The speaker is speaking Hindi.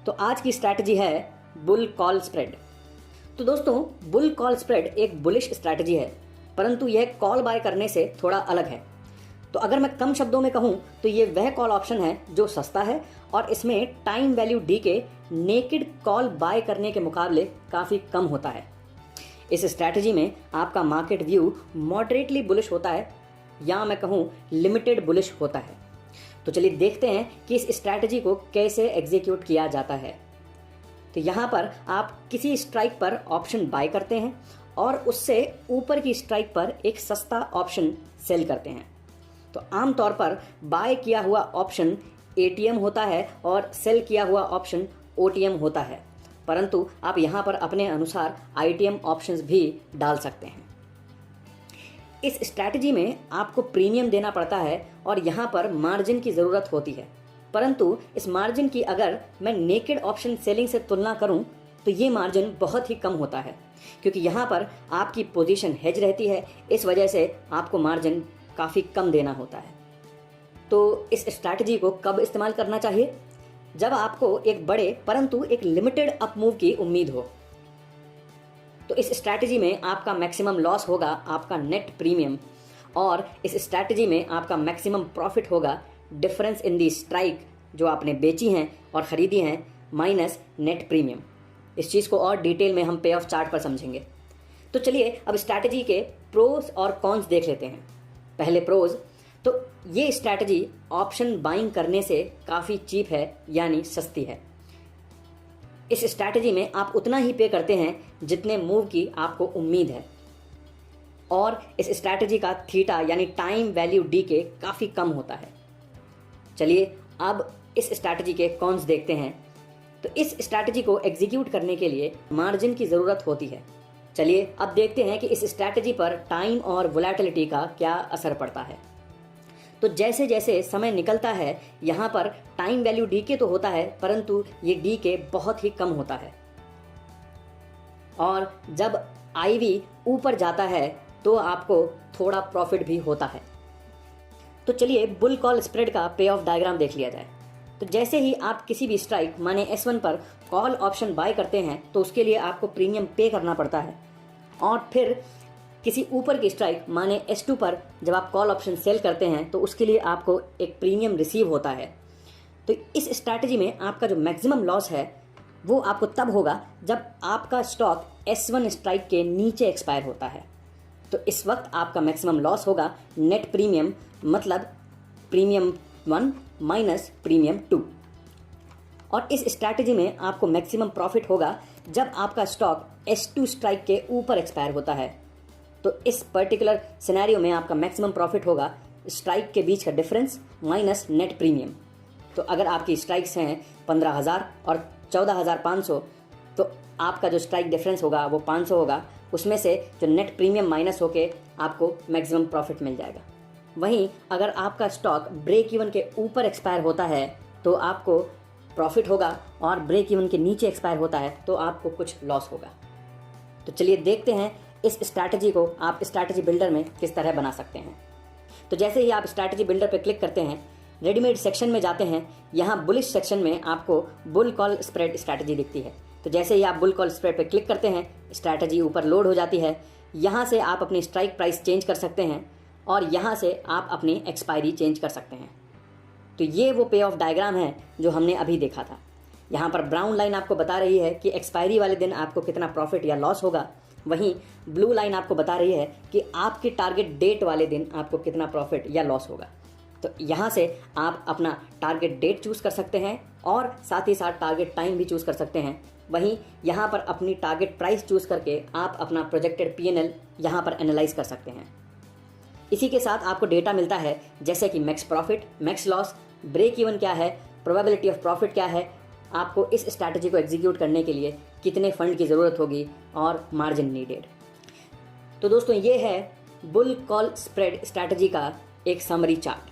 तो आज की स्ट्रैटेजी है बुल कॉल स्प्रेड। तो दोस्तों, बुल कॉल स्प्रेड एक बुलिश स्ट्रैटेजी है, परंतु यह कॉल बाय करने से थोड़ा अलग है। तो अगर मैं कम शब्दों में कहूं तो ये वह कॉल ऑप्शन है जो सस्ता है और इसमें टाइम वैल्यू डी के नेकेड कॉल बाय करने के मुकाबले काफ़ी कम होता है। इस स्ट्रैटेजी में आपका मार्केट व्यू मॉडरेटली बुलिश होता है या मैं कहूं लिमिटेड बुलिश होता है। तो चलिए देखते हैं कि इस स्ट्रैटेजी को कैसे एग्जीक्यूट किया जाता है। तो यहाँ पर आप किसी स्ट्राइक पर ऑप्शन बाय करते हैं और उससे ऊपर की स्ट्राइक पर एक सस्ता ऑप्शन सेल करते हैं। तो आमतौर पर बाय किया हुआ ऑप्शन एटीएम होता है और सेल किया हुआ ऑप्शन ओटीएम होता है, परंतु आप यहाँ पर अपने अनुसार आईटीएम ऑप्शंस भी डाल सकते हैं। इस स्ट्रैटेजी में आपको प्रीमियम देना पड़ता है और यहाँ पर मार्जिन की ज़रूरत होती है, परंतु इस मार्जिन की अगर मैं नेकेड ऑप्शन सेलिंग से तुलना करूँ तो ये मार्जिन बहुत ही कम होता है, क्योंकि यहाँ पर आपकी पोजीशन हेज रहती है। इस वजह से आपको मार्जिन काफ़ी कम देना होता है। तो इस स्ट्रैटेजी को कब इस्तेमाल करना चाहिए? जब आपको एक बड़े परंतु एक लिमिटेड अप मूव की उम्मीद हो। तो इस स्ट्रैटेजी में आपका मैक्सिमम लॉस होगा आपका नेट प्रीमियम, और इस स्ट्रैटेजी में आपका मैक्सिमम प्रॉफिट होगा डिफरेंस इन दी स्ट्राइक जो आपने बेची हैं और ख़रीदी हैं माइनस नेट प्रीमियम। इस चीज़ को और डिटेल में हम पे ऑफ चार्ट पर समझेंगे। तो चलिए अब स्ट्रैटेजी के प्रोज और कॉन्स देख लेते हैं। पहले प्रोज, तो ये स्ट्रैटेजी ऑप्शन बाइंग करने से काफ़ी चीप है, यानी सस्ती है। इस स्ट्रैटेजी में आप उतना ही पे करते हैं जितने मूव की आपको उम्मीद है, और इस स्ट्रैटेजी का थीटा यानी टाइम वैल्यू डी के काफ़ी कम होता है। चलिए अब इस स्ट्रैटेजी के कॉन्स देखते हैं। तो इस स्ट्रैटेजी को एग्जीक्यूट करने के लिए मार्जिन की ज़रूरत होती है। चलिए अब देखते हैं कि इस स्ट्रैटेजी पर टाइम और वोलेटिलिटी का क्या असर पड़ता है। तो जैसे जैसे समय निकलता है यहाँ पर टाइम वैल्यू डी के तो होता है, परंतु ये डी के बहुत ही कम होता है, और जब आईवी ऊपर जाता है तो आपको थोड़ा प्रॉफिट भी होता है। तो चलिए बुल कॉल स्प्रेड का पे ऑफ डायग्राम देख लिया जाए। तो जैसे ही आप किसी भी स्ट्राइक माने S1 पर कॉल ऑप्शन बाय करते हैं तो उसके लिए आपको प्रीमियम पे करना पड़ता है, और फिर किसी ऊपर की स्ट्राइक माने S2 पर जब आप कॉल ऑप्शन सेल करते हैं तो उसके लिए आपको एक प्रीमियम रिसीव होता है। तो इस स्ट्रैटेजी में आपका जो मैक्सिमम लॉस है वो आपको तब होगा जब आपका स्टॉक S1 स्ट्राइक के नीचे एक्सपायर होता है। तो इस वक्त आपका मैक्सिमम लॉस होगा नेट प्रीमियम, मतलब प्रीमियम 1 माइनस प्रीमियम 2। और इस स्ट्रैटेजी में आपको मैक्सिमम प्रॉफिट होगा जब आपका स्टॉक S2 स्ट्राइक के ऊपर एक्सपायर होता है। तो इस पर्टिकुलर सिनेरियो में आपका मैक्सिमम प्रॉफिट होगा स्ट्राइक के बीच का डिफरेंस माइनस नेट प्रीमियम। तो अगर आपकी स्ट्राइक्स हैं 15,000 और 14,500, तो आपका जो स्ट्राइक डिफरेंस होगा वो 500 होगा। उसमें से जो नेट प्रीमियम माइनस होके आपको मैक्सिमम प्रॉफिट मिल जाएगा। वहीं अगर आपका स्टॉक ब्रेक इवन के ऊपर एक्सपायर होता है तो आपको प्रॉफिट होगा, और ब्रेक इवन के नीचे एक्सपायर होता है तो आपको कुछ लॉस होगा। तो चलिए देखते हैं इस स्ट्रैटेजी को आप स्ट्रैटेजी बिल्डर में किस तरह बना सकते हैं। तो जैसे ही आप स्ट्रैटेजी बिल्डर पर क्लिक करते हैं, रेडीमेड सेक्शन में जाते हैं, यहाँ बुलिश सेक्शन में आपको बुल कॉल स्प्रेड स्ट्रैटेजी दिखती है। तो जैसे ही आप बुल कॉल स्प्रेड पर क्लिक करते हैं, स्ट्रैटेजी ऊपर लोड हो जाती है। यहाँ से आप अपनी स्ट्राइक प्राइस चेंज कर सकते हैं और यहाँ से आप अपनी एक्सपायरी चेंज कर सकते हैं। तो ये वो पे ऑफ डायग्राम है जो हमने अभी देखा था। यहाँ पर ब्राउन लाइन आपको बता रही है कि एक्सपायरी वाले दिन आपको कितना प्रॉफिट या लॉस होगा, वहीं ब्लू लाइन आपको बता रही है कि आपकी टारगेट डेट वाले दिन आपको कितना प्रॉफिट या लॉस होगा। तो यहाँ से आप अपना टारगेट डेट चूज़ कर सकते हैं और साथ ही साथ टारगेट टाइम भी चूज़ कर सकते हैं। वहीं यहाँ पर अपनी टारगेट प्राइस चूज़ करके आप अपना प्रोजेक्टेड P&L यहाँ पर एनालाइज कर सकते हैं। इसी के साथ आपको डेटा मिलता है जैसे कि max profit, max loss, break even क्या है, प्रोबेबिलिटी ऑफ प्रॉफिट क्या है, आपको इस स्ट्रैटेजी को एग्जीक्यूट करने के लिए कितने फंड की ज़रूरत होगी, और मार्जिन नीडेड। तो दोस्तों ये है बुल कॉल स्प्रेड स्ट्रैटेजी का एक समरी चार्ट।